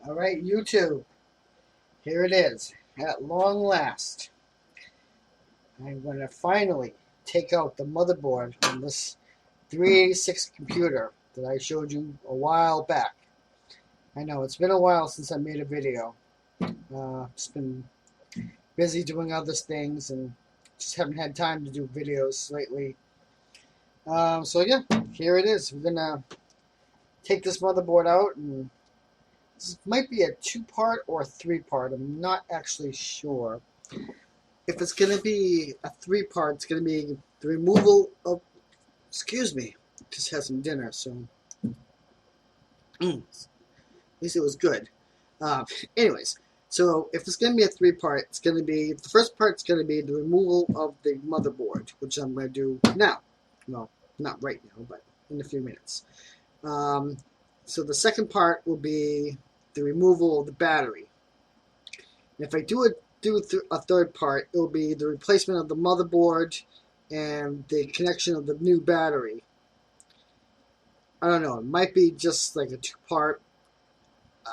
Alright, YouTube, here it is. At long last, I'm going to finally take out the motherboard on this 386 computer that I showed you a while back. I know, it's been a while since I made a video. Just been busy doing other things and just haven't had time to do videos lately. So yeah, here it is. We're going to take this motherboard out, and this might be a two-part or a three-part. I'm not actually sure. If it's going to be a three-part, it's going to be the removal of... Excuse me. Just had some dinner, so... At least it was good. Anyways, so if it's going to be a three-part, it's going to be... The first part's going to be the removal of the motherboard, which I'm going to do now. Well, not right now, but in a few minutes. So the second part will be the removal of the battery. And if I do a third part, it will be the replacement of the motherboard and the connection of the new battery. I don't know. It might be just like a two-part.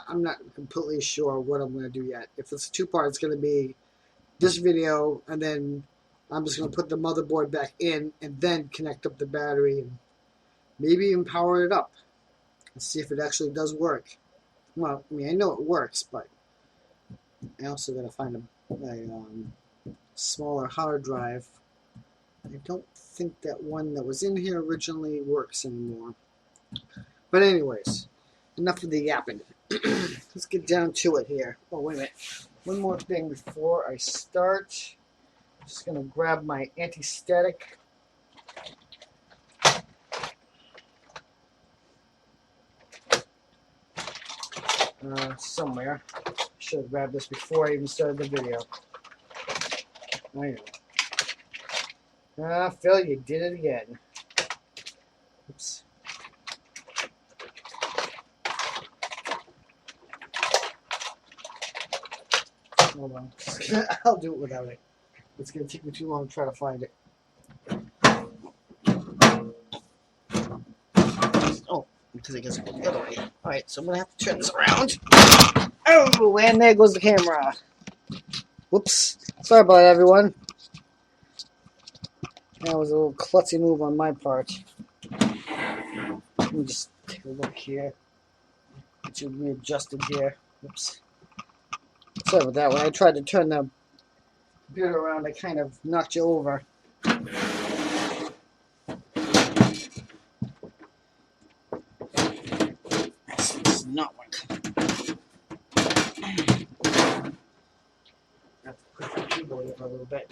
I'm not completely sure what I'm going to do yet. If it's a two-part, it's going to be this video, and then I'm just going to put the motherboard back in and then connect up the battery and maybe even power it up and see if it actually does work. Well, I mean, I know it works, but I also got to find a smaller hard drive. I don't think that one that was in here originally works anymore. But anyways, enough of the yapping. Let's get down to it here. Oh, wait a minute. One more thing before I start. Just going to grab my anti-static. Somewhere. Should have grabbed this before I even started the video. I know. Phil, you did it again. Oops. Hold on. I'll do it without it. It's going to take me too long to try to find it. Oh, because it goes the other way. Alright, so I'm going to have to turn this around. Oh, and there goes the camera. Whoops. Sorry about it, everyone. That was a little klutzy move on my part. Let me just take a look here. It should be adjusted here. Oops. Sorry about that. When I tried to turn the computer around, I kind of knocked you over. This is not working. I have to push the keyboard up a little bit.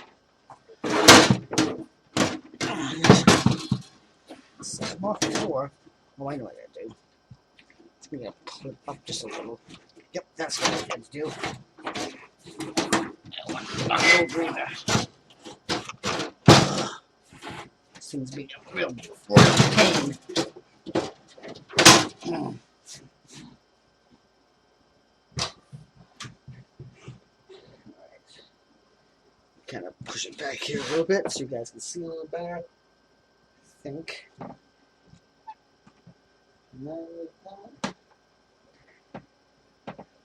Set them off the floor. Oh, I know what I do. I'm going to pull it up just a little. Yep, that's what I had to do. I want to knock over either. This thing's being a real pain. Alright. Kind of push it back here a little bit so you guys can see a little better. I think.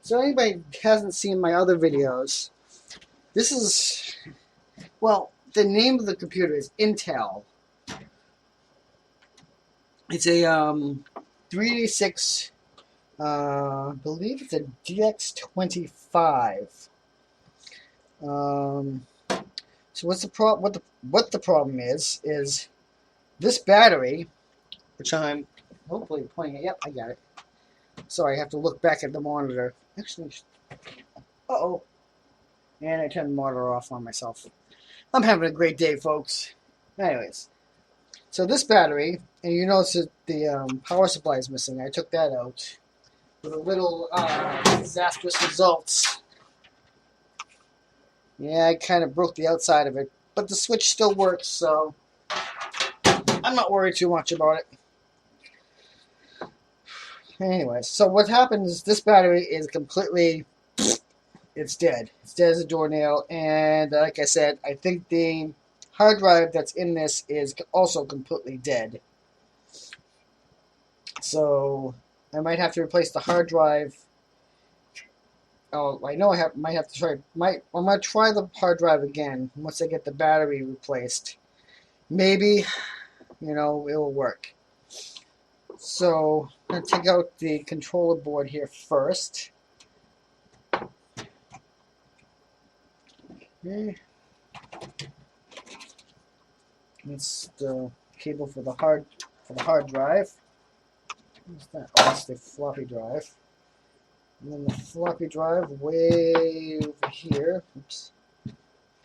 So anybody hasn't seen my other videos, this is, well, the name of the computer is Intel. It's a 386, I believe it's a dx-25. So what's the what the problem is this battery, which I'm hopefully pointing at. Yep, I got it. Sorry, I have to look back at the monitor. Actually, uh-oh. And I turned the monitor off on myself. I'm having a great day, folks. Anyways, so this battery, and you notice that the power supply is missing. I took that out with a little disastrous results. Yeah, I kind of broke the outside of it, but the switch still works, so I'm not worried too much about it. Anyways, so what happens is this battery is completely, it's dead. It's dead as a doornail, and like I said, I think the hard drive that's in this is also completely dead. So I might have to replace the hard drive Oh, I know might have to try. I'm gonna try the hard drive again once I get the battery replaced. Maybe, it'll work. So I'm gonna take out the controller board here first. Okay. It's the cable for the hard drive. What's that? Oh, that's the floppy drive. And then the floppy drive way over here. Oops.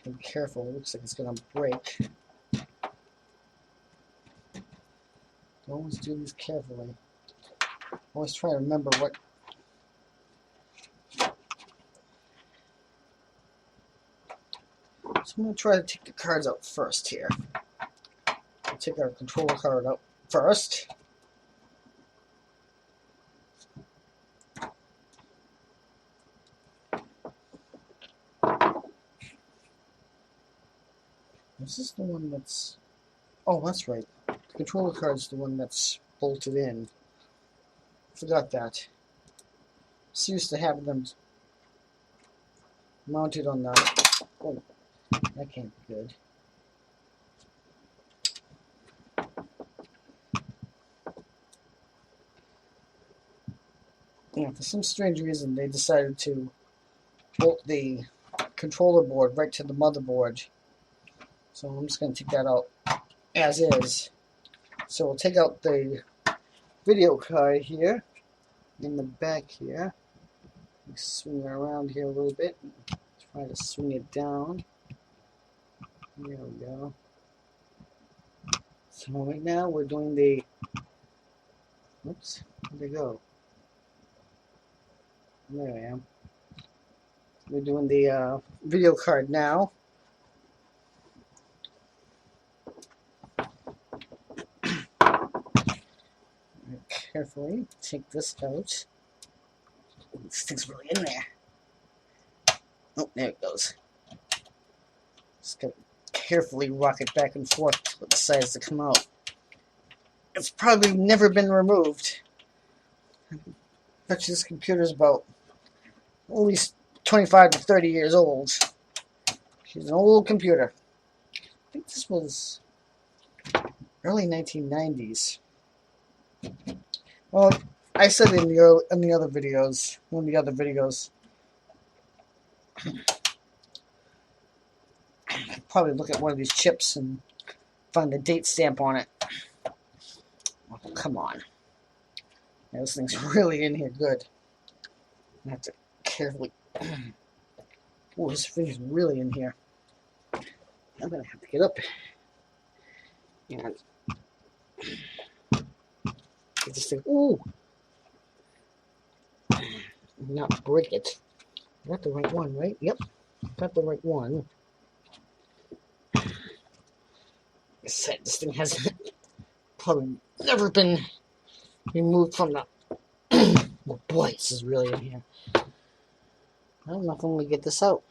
Be careful. It looks like it's gonna break. Always do these carefully. Always try to remember what. So I'm gonna try to take the cards out first here. I'll take our controller card out first. Is this the one that's... Oh, that's right. The controller card's the one that's bolted in. Forgot that. Just used to have them mounted on the... Oh, that can't be good. Yeah, for some strange reason, they decided to bolt the controller board right to the motherboard. So I'm just going to take that out as is. So we'll take out the video card here in the back here. Swing it around here a little bit. Try to swing it down. There we go. So right now we're doing the... Oops, where'd they go? There I am. We're doing the video card now. Carefully take this out. This thing's really in there. Oh, there it goes. Just gotta carefully rock it back and forth till it decides to come out. It's probably never been removed. I bet you this computer's about at least 25 to 30 years old. She's an old computer. I think this was early 1990s. Well, I said in the other videos, one of the other videos, I'd probably look at one of these chips and find the date stamp on it. Oh, come on. Yeah, this thing's really in here good. I have to carefully... Oh, this thing's really in here. I'm going to have to get up and get this thing... Ooh! Not break it. I got the right one, right? Yep. Got the right one. Like I said, this thing has probably never been removed from the... Oh boy, this is really in here. I don't know if I'm going to get this out.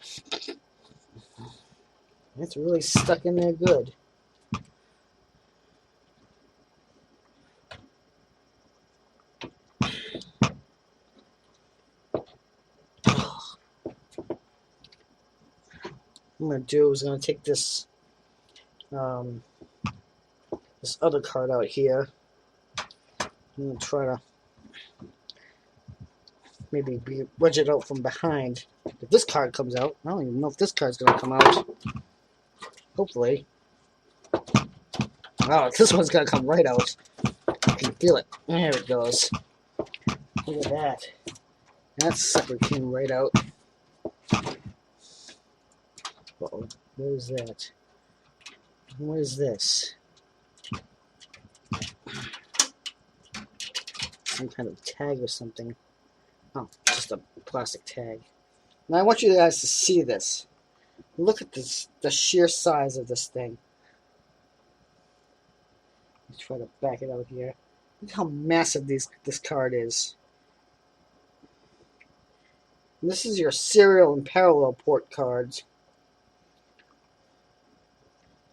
It's really stuck in there good. What I'm going to do is going to take this this other card out here. I'm going to try to maybe wedge it out from behind. If this card comes out, I don't even know if this card's going to come out. Hopefully. Oh, this one's going to come right out. I can feel it. There it goes. Look at that. That sucker came right out. Uh-oh. What is that? What is this? Some kind of tag or something. Oh, just a plastic tag. Now I want you guys to see this. Look at this, the sheer size of this thing. Let's try to back it out here. Look how massive this card is. And this is your serial and parallel port cards.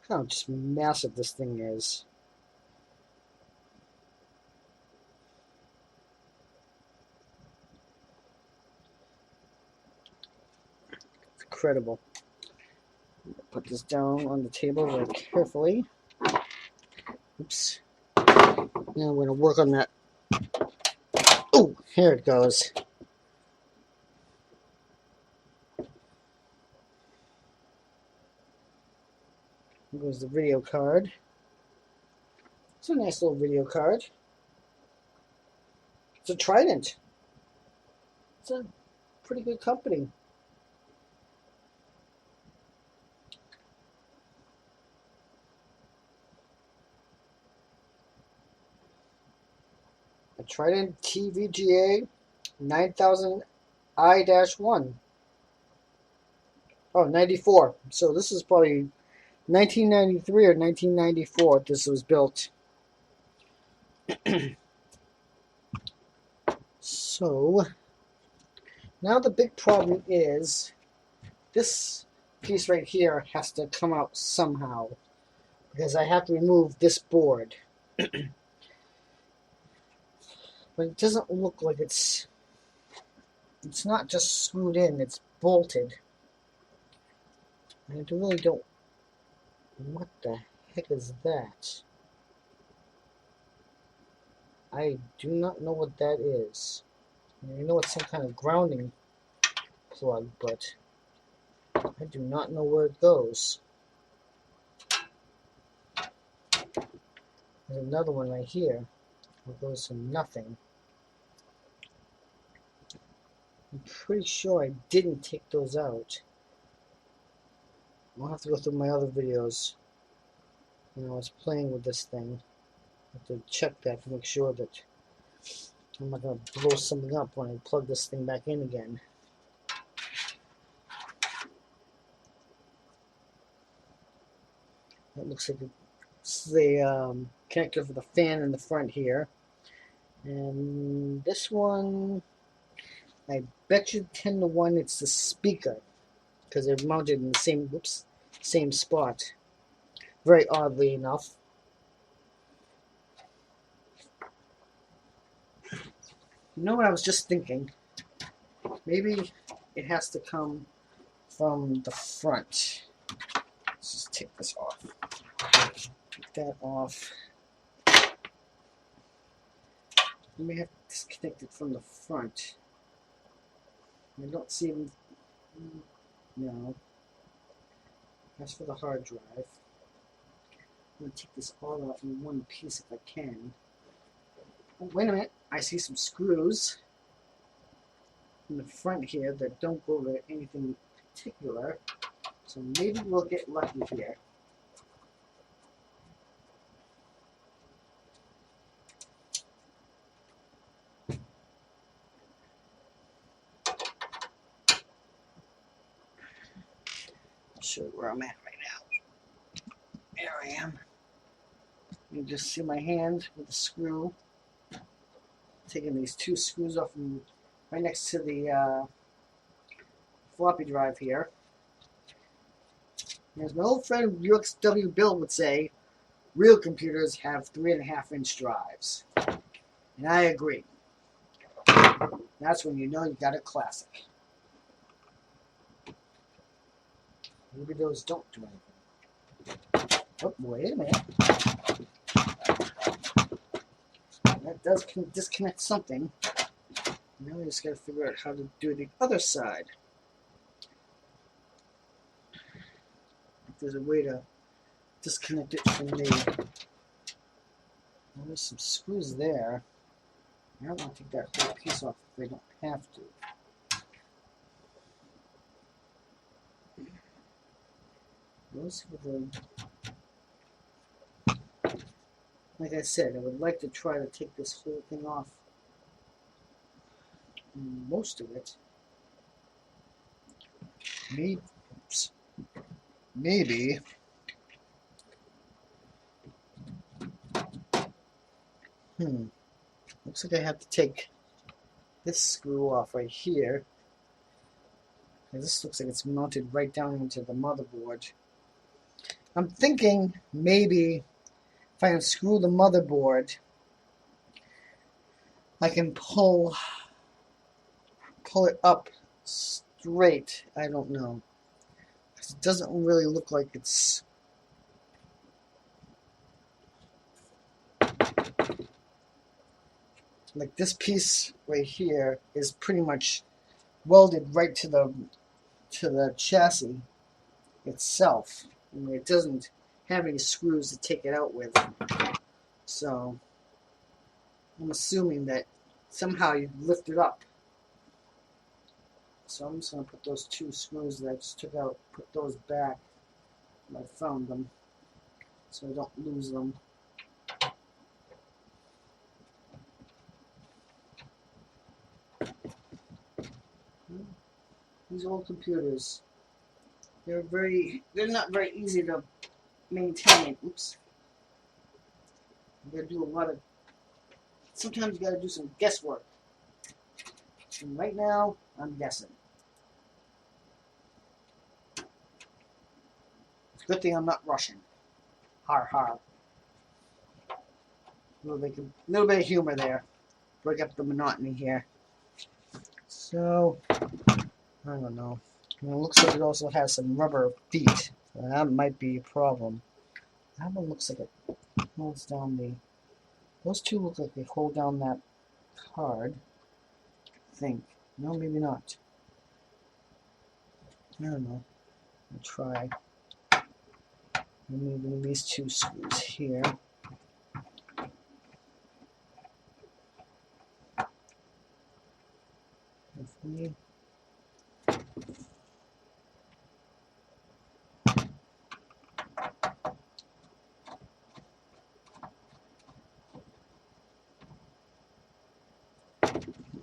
Look how just massive this thing is. incredible. Put this down on the table very carefully. Oops. Now I'm going to work on that. Oh, here it goes. Here goes the video card. It's a nice little video card. It's a Trident. It's a pretty good company. A Trident TVGA 9000i-1. Oh, 94. So this is probably 1993 or 1994 this was built. So, now the big problem is this piece right here has to come out somehow because I have to remove this board. But it doesn't look like it's not just screwed in, it's bolted. And I really don't... What the heck is that? I do not know what that is. I know it's some kind of grounding plug, but I do not know where it goes. There's another one right here. It goes to nothing. I'm pretty sure I didn't take those out. I'll have to go through my other videos. When I was playing with this thing. I have to check that to make sure that I'm not going to blow something up when I plug this thing back in again. That looks like it's the connector for the fan in the front here. And this one, I bet you 10 to 1 it's the speaker, because they're mounted in the same spot. Very oddly enough. You know what I was just thinking? Maybe it has to come from the front. Let's just take this off. Take that off. You may have to disconnect it from the front. I don't see them. No. That's for the hard drive. I'm going to take this all out in one piece if I can. Oh, wait a minute. I see some screws in the front here that don't go to anything particular. So maybe we'll get lucky here. I'll show you where I'm at right now. There I am. You can just see my hand with the screw. Taking these two screws off from right next to the floppy drive here. As my old friend UXW Bill would say, real computers have 3.5-inch drives. And I agree. That's when you know you got a classic. Maybe those don't do anything. Oh, wait a minute. That does disconnect something. Now we just got to figure out how to do the other side. If there's a way to disconnect it from the... Well, there's some screws there. I don't want to take that whole piece off if I don't have to. Those are the... Like I said, I would like to try to take this whole thing off. Most of it. Maybe. Oops. Maybe. Looks like I have to take this screw off right here. This looks like it's mounted right down into the motherboard. I'm thinking maybe if I unscrew the motherboard, I can pull it up straight. I don't know. It doesn't really look like it's... Like this piece right here is pretty much welded right to the chassis itself. And it doesn't have any screws to take it out with. So I'm assuming that somehow you lift it up. So I'm just going to put those 2 screws that I just took out, put those back when I found them, so I don't lose them. These old computers, they're not very easy to maintain. Oops. You gotta do a lot of, sometimes you gotta do some guesswork. And right now, I'm guessing. It's a good thing I'm not Russian. Har har. A little bit of humor there. Break up the monotony here. So, I don't know. And it looks like it also has some rubber feet. So that might be a problem. That one looks like it holds down the... Those 2 look like they hold down that card. I think. No, maybe not. I don't know. I'll try. Removing these 2 screws here. Hopefully.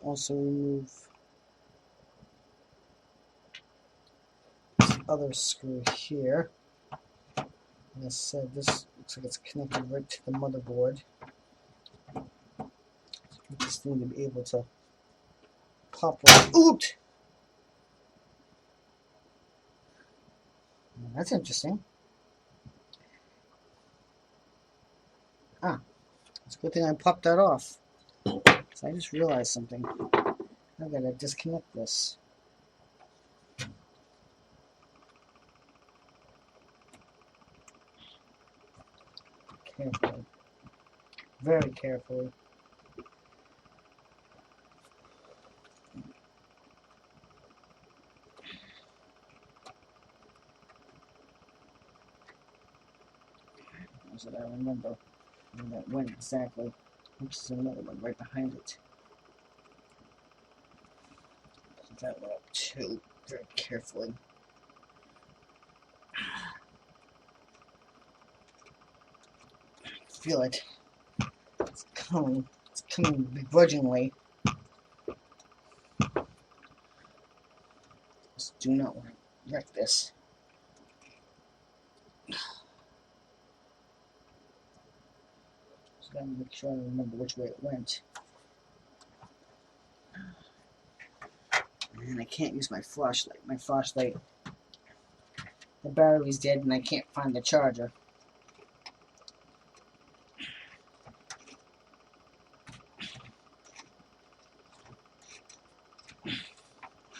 Also remove this other screw here. As I said, this looks like it's connected right to the motherboard. So this thing to be able to pop right out. That's interesting. Ah, it's a good thing I popped that off. So I just realized something. I gotta disconnect this. Carefully. Very carefully. So that I remember where that went exactly. Oops, there's another one right behind it. Put that one up too, very carefully. I feel it. It's coming begrudgingly. Just do not want to wreck this. Just gotta make sure I remember which way it went. And I can't use my flashlight. My flashlight, the battery's dead and I can't find the charger.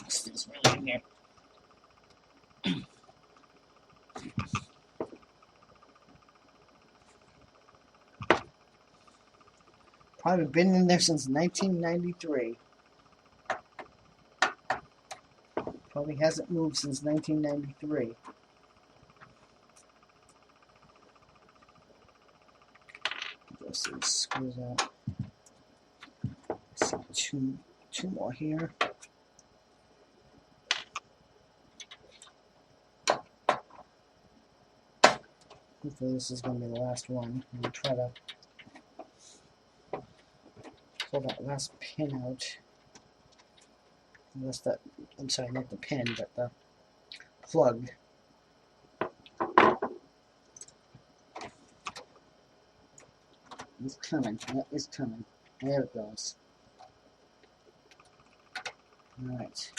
This thing's really in there. Probably been in there since 1993. Probably hasn't moved since 1993. Those things screws out. Let's see, two more here. Hopefully this is going to be the last one. I'm going to try to pull that last pin out. Unless that, I'm sorry, not the pin, but the plug. It's coming. Yeah, it's coming. There it goes. Alright.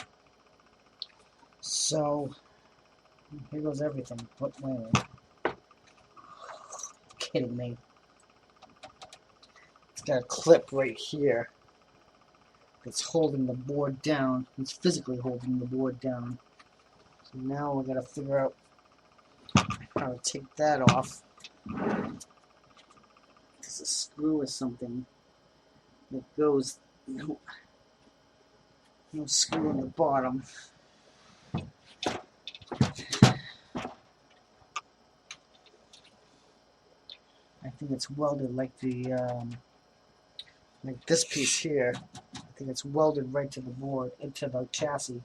So, here goes everything. What way? Kidding me. It's got a clip right here that's holding the board down. It's physically holding the board down. So now we're gonna figure out how to take that off. There's a screw or something that goes, no screw on the bottom. I think it's welded like the like this piece here. I think it's welded right to the board, into the chassis.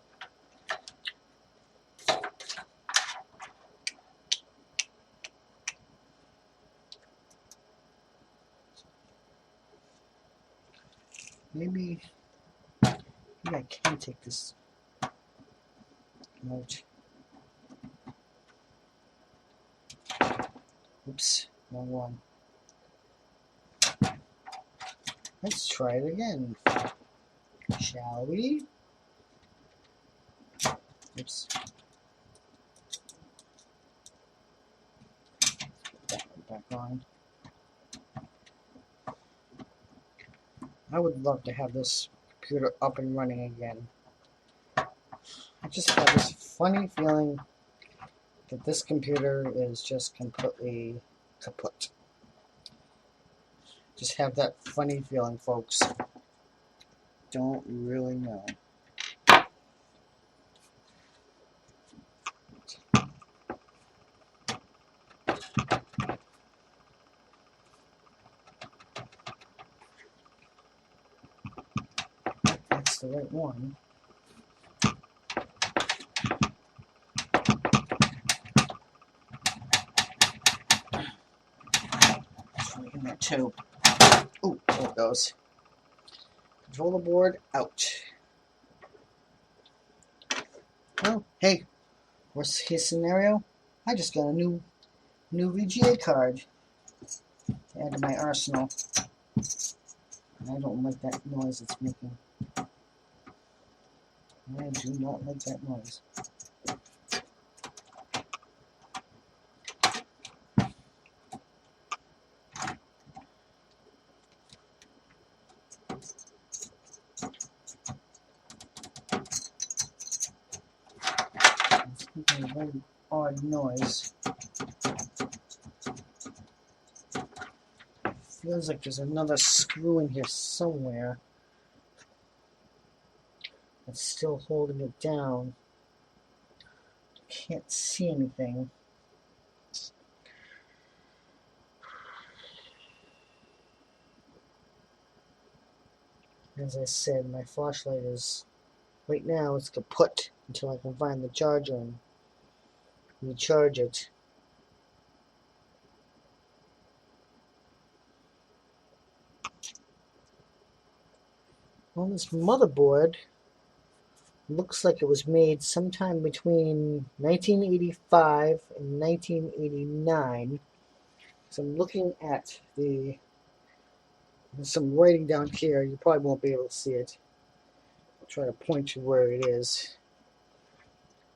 Maybe I can take this out. Oops, wrong one. Let's try it again, shall we? Oops. Put that one back on. I would love to have this computer up and running again. I just have this funny feeling that this computer is just completely kaput. Just have that funny feeling, folks. Don't really know. That's the right one. In there too. Ooh, there it goes. Controller board out. Well, hey, worst case scenario, I just got a new VGA card to add to my arsenal. And I don't like that noise it's making. I do not like that noise. It's making a very odd noise. Feels like there's another screw in here somewhere that's still holding it down. Can't see anything. As I said, my flashlight is, right now it's kaput until I can find the charger and recharge it. Well, this motherboard looks like it was made sometime between 1985 and 1989. So I'm looking at there's some writing down here. You probably won't be able to see it. I'll try to point to where it is.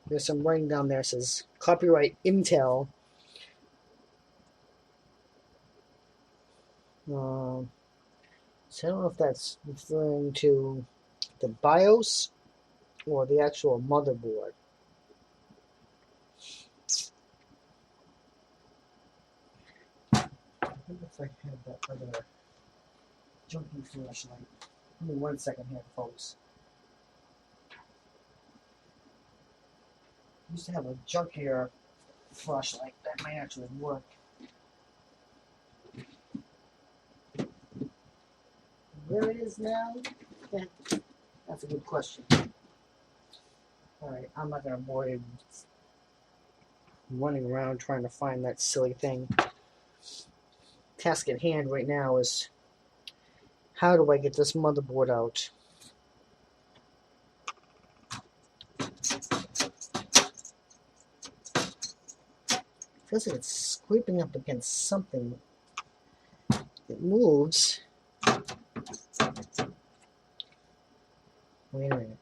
There's some writing down there that says copyright Intel. So I don't know if that's referring to the BIOS or the actual motherboard. I wonder if I have that other junky flashlight. Give me 1 second here, folks. I used to have a junkier flashlight that might actually work. Where it is now? That's a good question. Alright, I'm not going to bore you running around trying to find that silly thing. Task at hand right now is, how do I get this motherboard out? Feels like it's scraping up against something. It moves. Wait a minute.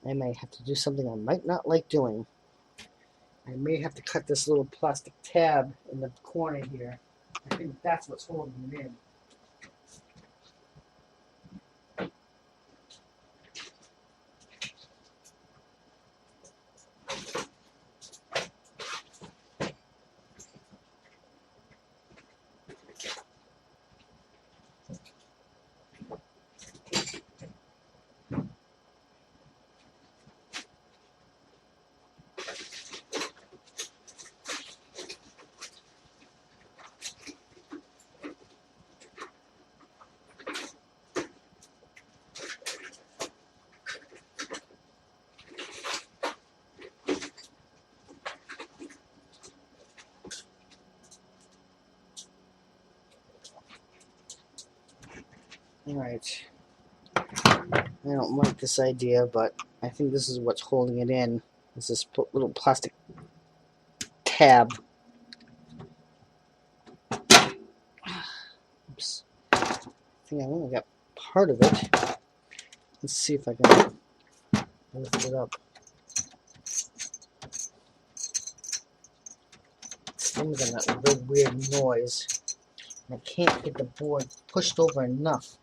I might have to do something I might not like doing. I may have to cut this little plastic tab in the corner here. I think that's what's holding it in. Alright. I don't like this idea, but I think this is what's holding it in. It's this little plastic tab. Oops. I think I only got part of it. Let's see if I can lift it up. It's making that real weird noise. And I can't get the board pushed over enough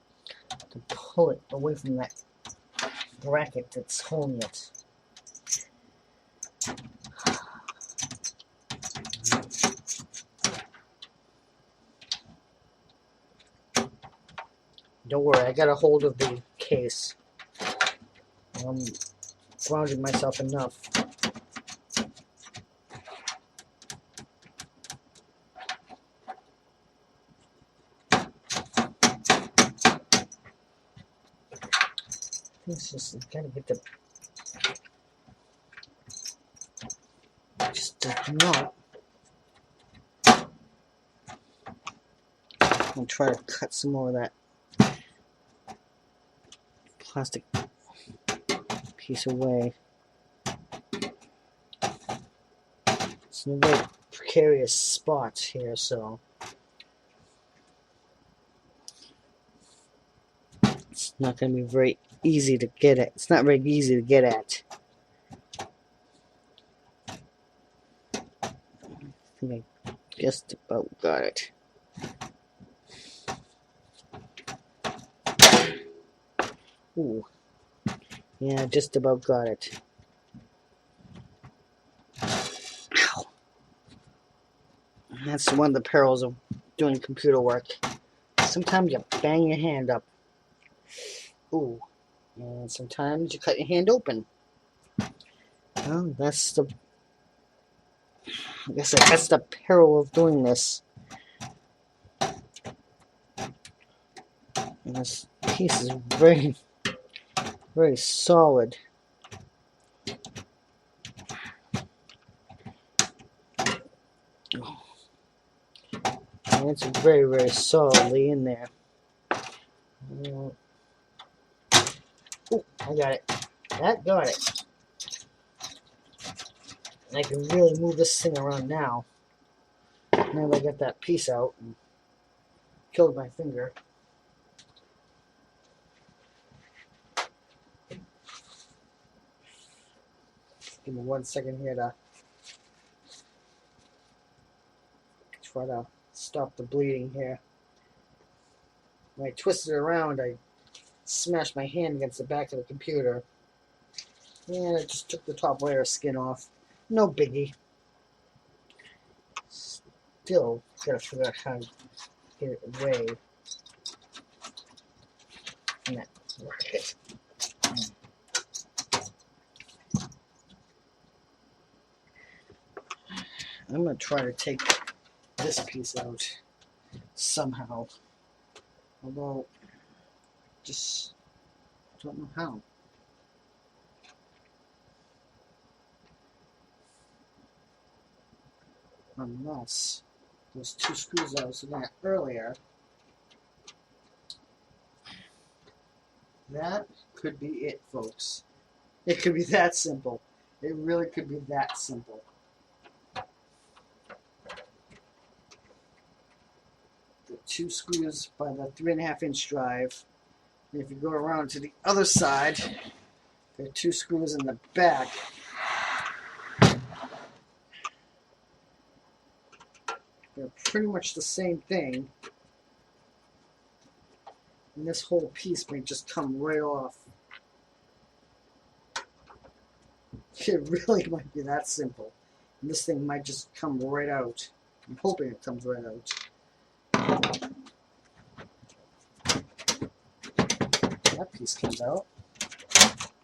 to pull it away from that bracket that's holding it. Don't worry, I got a hold of the case. I'm grounding myself enough. It's just gotta get the. Just does not. I'll try to cut some more of that plastic piece away. It's in a very precarious spot here, so it's not going to be very easy to get at. It's not very easy to get at. I think I just about got it. Ooh. Yeah, just about got it. Ow. That's one of the perils of doing computer work. Sometimes you bang your hand up. Ooh. And sometimes you cut your hand open. Well, that's the... I guess that's the peril of doing this. And this piece is very, very solid. And it's very, very solidly in there. Oh, I got it. That got it. And I can really move this thing around now. Now that I got that piece out and killed my finger. Give me 1 second here to try to stop the bleeding here. When I twisted it around, I smashed my hand against the back of the computer. And it just took the top layer of skin off. No biggie. Still gotta figure out how to get it away from that bracket. I'm gonna try to take this piece out somehow. Although, just don't know how. Unless those 2 screws I was looking at earlier, that could be it, folks. It could be that simple. It really could be that simple. The 2 screws by the 3.5-inch drive. And if you go around to the other side, there are 2 screws in the back. They're pretty much the same thing. And this whole piece may just come right off. It really might be that simple. And this thing might just come right out. I'm hoping it comes right out. That piece comes out.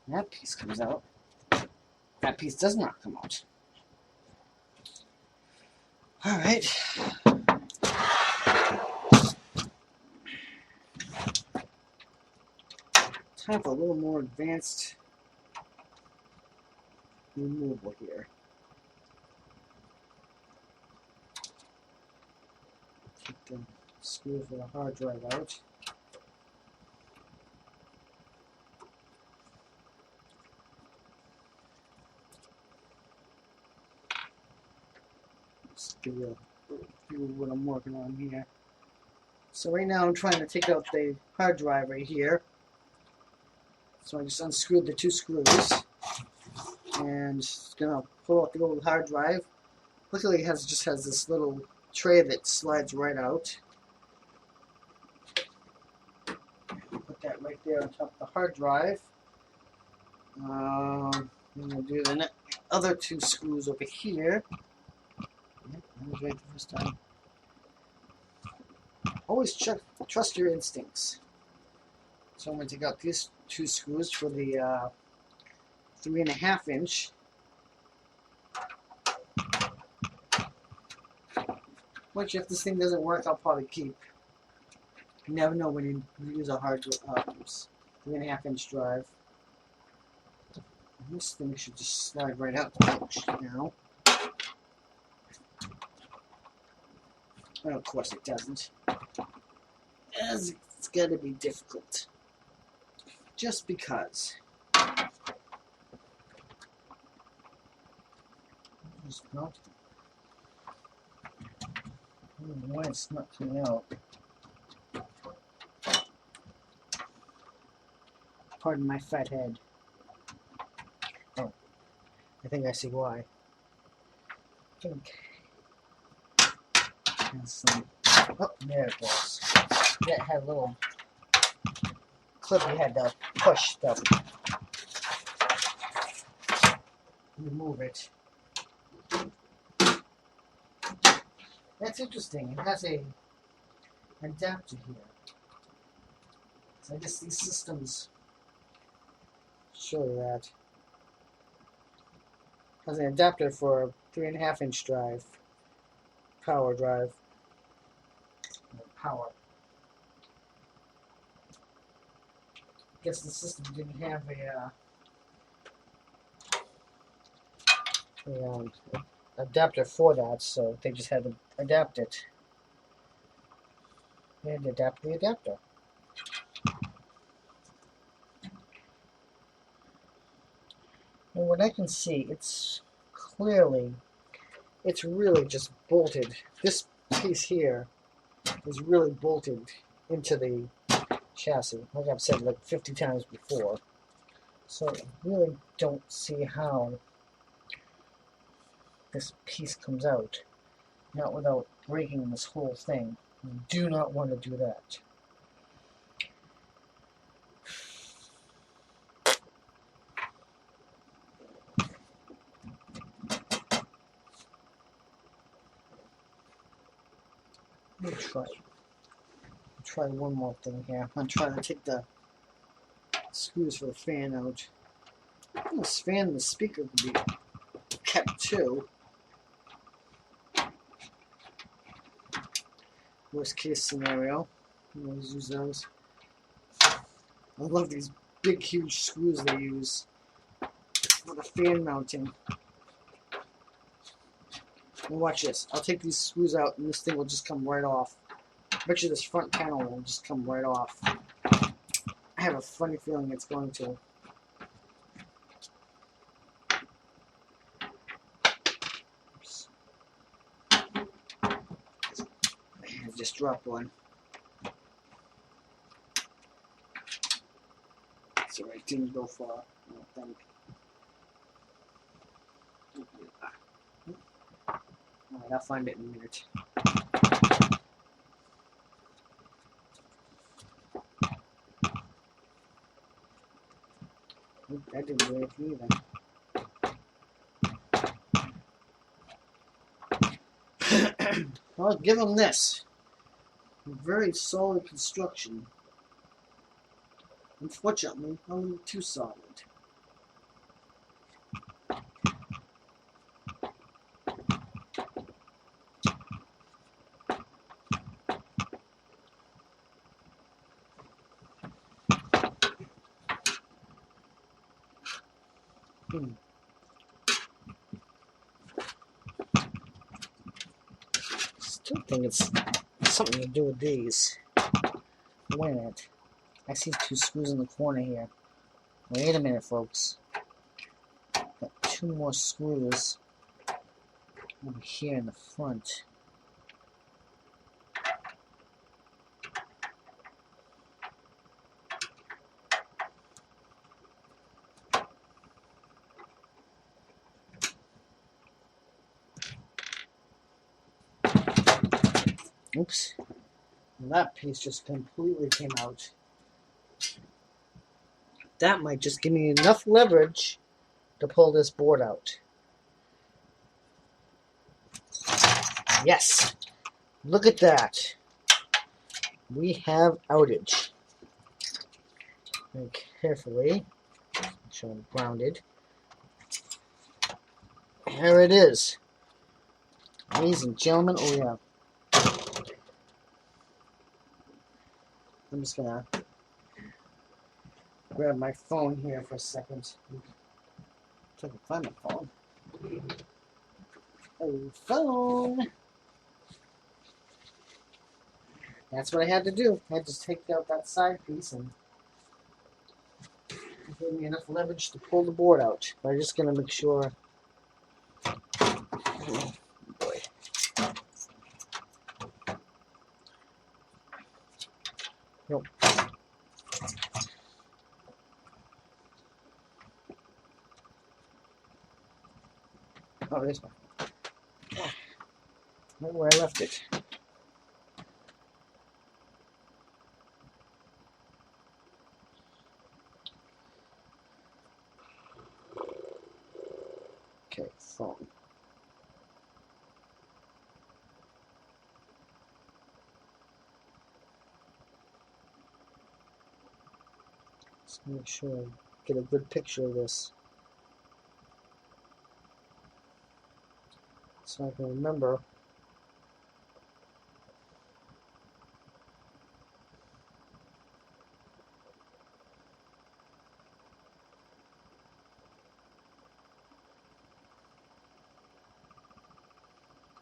That piece comes out. That piece does not come out. Alright. Time for a little more advanced removal here. Take the screw for the hard drive out. Just give you a view of what I'm working on here. So right now I'm trying to take out the hard drive right here. So I just unscrewed the 2 screws and just gonna pull out the old hard drive. Luckily it just has this little tray that slides right out. Put that right there on top of the hard drive. I'm gonna do the other 2 screws over here. Yep, that was right the first time. Always trust your instincts. So I'm going to take out these 2 screws for the 3.5 inch. Which, if this thing doesn't work, I'll probably keep. You never know when you use a 3.5 inch drive. And this thing should just slide right out now. Well, of course it doesn't. As it's going to be difficult. Just because. Just not. I don't know why it's not coming out. Pardon my fat head. Oh, I think I see why. I think. Oh, there it goes. Yeah, it had a little clip you had to push to remove it. That's interesting. It has a adapter here. So I guess these systems show you that. Has an adapter for a 3.5 inch drive, power drive. Power. I guess the system didn't have a adapter for that, so they just had to adapt it. They had to adapt the adapter. And what I can see, it's really just bolted. This piece here is really bolted into the chassis, like I've said like 50 times before. So I really don't see how this piece comes out, not without breaking this whole thing. You do not want to do that. Let me try one more thing here. I'm trying to take the screws for the fan out. This fan, the speaker could be kept too. Worst case scenario. I always use those. I love these big, huge screws they use for the fan mounting. And watch this. I'll take these screws out and this thing will just come right off. I bet you this front panel will just come right off. I have a funny feeling it's going to. Oops. I just dropped one. So it didn't go far. I don't think. Alright, I'll find it in a minute. That didn't do anything either. Well, give them this. Very solid construction. Unfortunately, a little too solid. Still think it's something to do with these. Wait a minute. I see 2 screws in the corner here. Wait a minute, folks. Got 2 more screws over here in the front. Oops. And that piece just completely came out. That might just give me enough leverage to pull this board out. Yes. Look at that. We have outage. Very carefully. Make sure I'm grounded. There it is. Ladies and gentlemen, oh yeah. I'm just gonna grab my phone here for a second. So I can find my phone. Oh, phone! That's what I had to do. I had to take out that side piece and give me enough leverage to pull the board out. But I'm just gonna make sure. Oh boy. Nope. Oh, there's my phone. Right where I left it. Okay, phone. Let's make sure I get a good picture of this. So I can remember.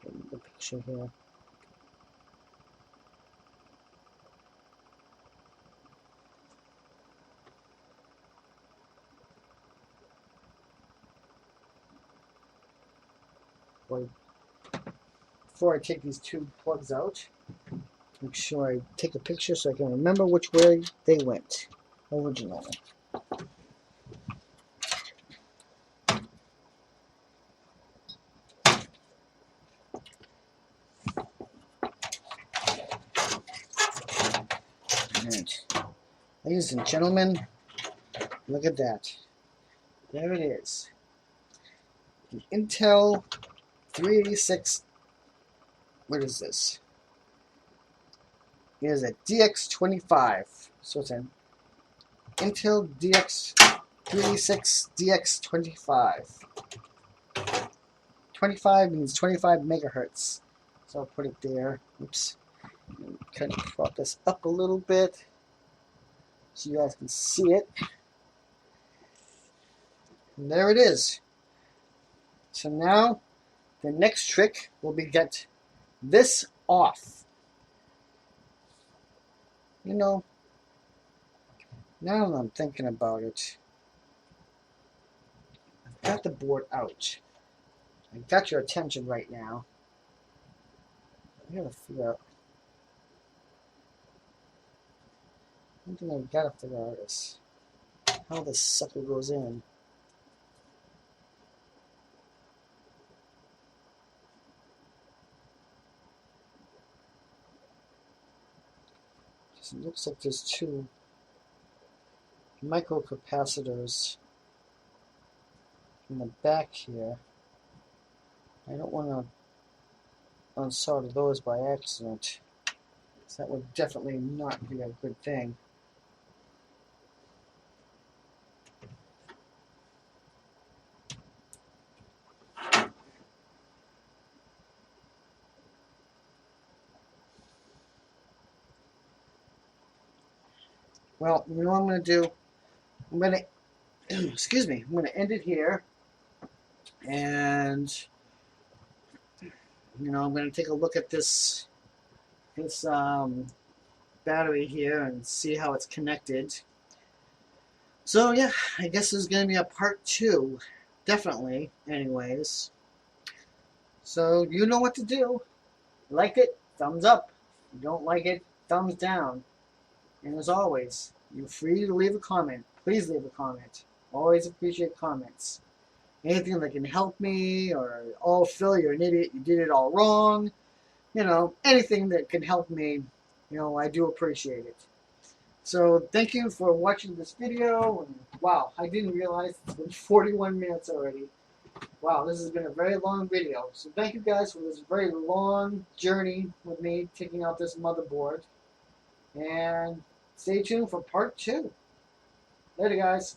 Get the picture here. Before I take these two plugs out, make sure I take a picture so I can remember which way they went originally. Alright. Ladies and gentlemen, look at that. There it is. The Intel 386. What is this? It is a dx-25. So it's an Intel DX386 dx-25. 25 means 25 megahertz. So I'll put it there. Oops. Kind of prop this up a little bit so you guys can see it. And there it is. So now the next trick will be get this off. You know, now that I'm thinking about it, I've got the board out. I got your attention right now. I gotta figure out. One thing I gotta figure out is how this sucker goes in. It looks like there's two microcapacitors in the back here. I don't want to unsolder those by accident, so that would definitely not be a good thing. Well, you know what I'm going to do? I'm going to, excuse me, I'm going to end it here. And, you know, I'm going to take a look at this battery here and see how it's connected. So, yeah, I guess there's going to be a part 2. Definitely, anyways. So you know what to do. Like it, thumbs up. If you don't like it, thumbs down. And as always, you're free to leave a comment. Please leave a comment. Always appreciate comments. Anything that can help me, or, oh, Phil, you're an idiot, you did it all wrong. Anything that can help me, I do appreciate it. So thank you for watching this video. And wow, I didn't realize it's been 41 minutes already. Wow, this has been a very long video. So thank you guys for this very long journey with me taking out this motherboard. And stay tuned for part 2. Later, guys.